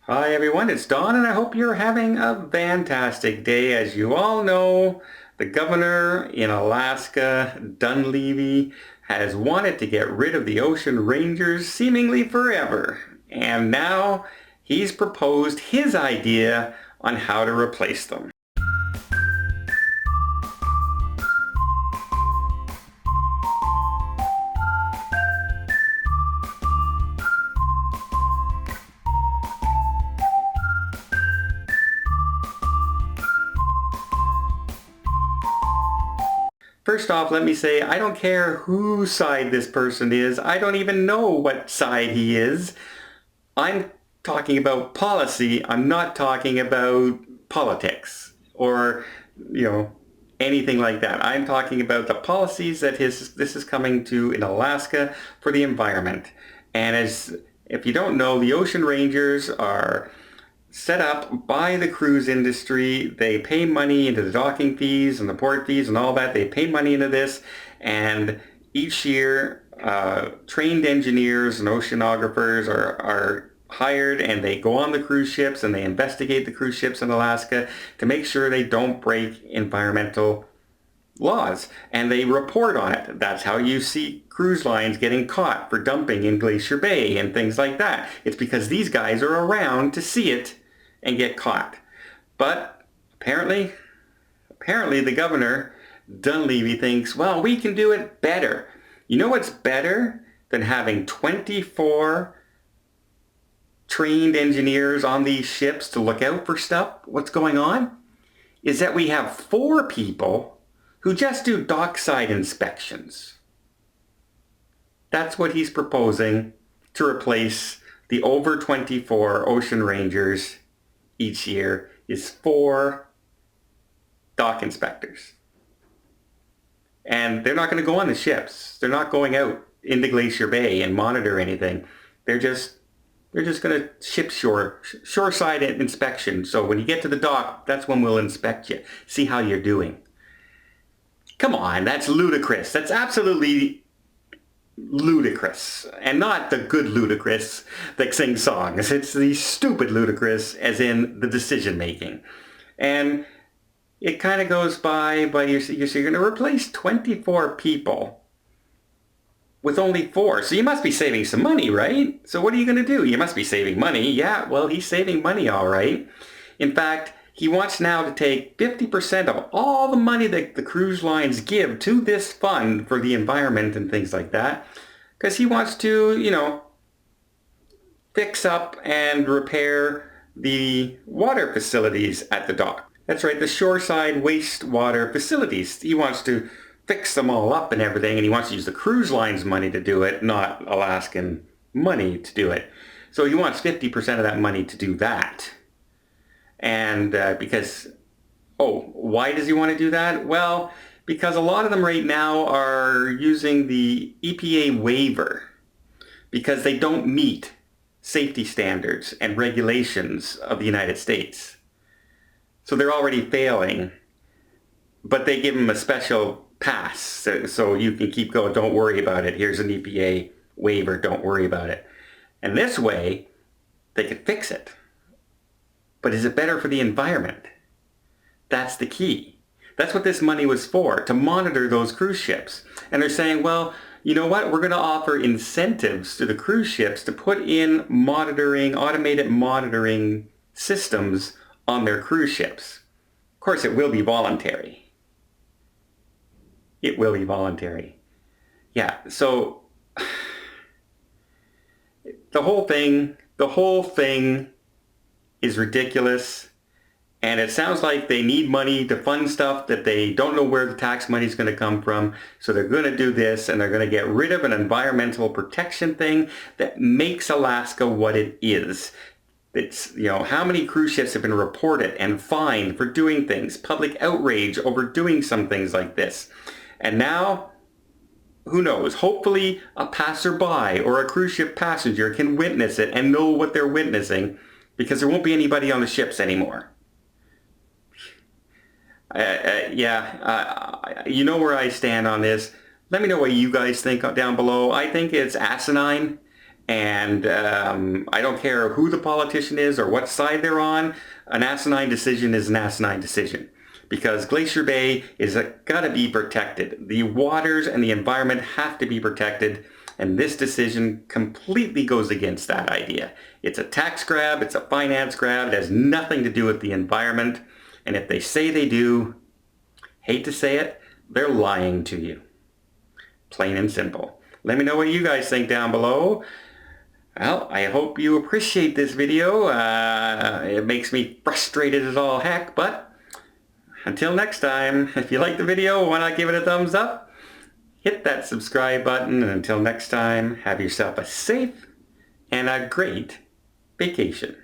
Hi everyone, it's Don and I hope you're having a fantastic day. As you all know, the governor in Alaska, Dunleavy, has wanted to get rid of the ocean rangers seemingly forever. And now he's proposed his idea on how to replace them. First off, let me say, I don't care whose side this person is. I don't even know what side he is. I'm talking about policy. I'm not talking about politics or, you know, anything like that. I'm talking about the policies that this is coming to in Alaska for the environment. And as if you don't know, the ocean rangers are set up by the cruise industry. They pay money into the docking fees and the port fees and all that. They pay money into this, and each year trained engineers and oceanographers are hired, and they go on the cruise ships and they investigate the cruise ships in Alaska to make sure they don't break environmental laws, and they report on it. That's how you see cruise lines getting caught for dumping in Glacier Bay and things like that. It's because these guys are around to see it and get caught. But apparently the governor, Dunleavy, thinks, well, we can do it better. You know what's better than having 24 trained engineers on these ships to look out for stuff, what's going on? Is that we have 4 people who just do dockside inspections. That's what he's proposing to replace the over 24 ocean rangers each year, is 4 dock inspectors. And they're not going to go on the ships. They're not going out into Glacier Bay and monitor anything. They're just going to ship shoreside inspection. So when you get to the dock, that's when we'll inspect you, see how you're doing. Come on, that's ludicrous. That's absolutely ludicrous. And not the good ludicrous that sings songs. It's the stupid ludicrous, as in the decision making. And it kind of goes by you're going to replace 24 people with only 4. So you must be saving some money, right? So what are you going to do? You must be saving money. Yeah, well, he's saving money, all right. In fact, he wants now to take 50% of all the money that the cruise lines give to this fund for the environment and things like that, because he wants to, fix up and repair the water facilities at the dock. That's right, the shoreside wastewater facilities. He wants to fix them all up and everything, and he wants to use the cruise line's money to do it, not Alaskan money to do it. So he wants 50% of that money to do that. And why does he want to do that? Well, because a lot of them right now are using the EPA waiver because they don't meet safety standards and regulations of the United States. So they're already failing, but they give them a special pass so you can keep going. Don't worry about it. Here's an EPA waiver. Don't worry about it. And this way, they could fix it. But is it better for the environment? That's the key. That's what this money was for, to monitor those cruise ships. And they're saying, well, you know what? We're going to offer incentives to the cruise ships to put in automated monitoring systems on their cruise ships. Of course, it will be voluntary. It will be voluntary. Yeah, so the whole thing is ridiculous, and it sounds like they need money to fund stuff that they don't know where the tax money is going to come from. So they're going to do this, and they're going to get rid of an environmental protection thing that makes Alaska what it is. It's, how many cruise ships have been reported and fined for doing things, public outrage over doing some things like this. And now, who knows, hopefully a passerby or a cruise ship passenger can witness it and know what they're witnessing, because there won't be anybody on the ships anymore. You know where I stand on this. Let me know what you guys think down below. I think it's asinine, And I don't care who the politician is or what side they're on, an asinine decision is an asinine decision. Because Glacier Bay is got to be protected. The waters and the environment have to be protected. And this decision completely goes against that idea. It's a tax grab, it's a finance grab, it has nothing to do with the environment. And if they say they do, hate to say it, they're lying to you. Plain and simple. Let me know what you guys think down below. Well, I hope you appreciate this video. It makes me frustrated as all heck, but until next time, if you like the video, why not give it a thumbs up? Hit that subscribe button, and until next time, have yourself a safe and a great vacation.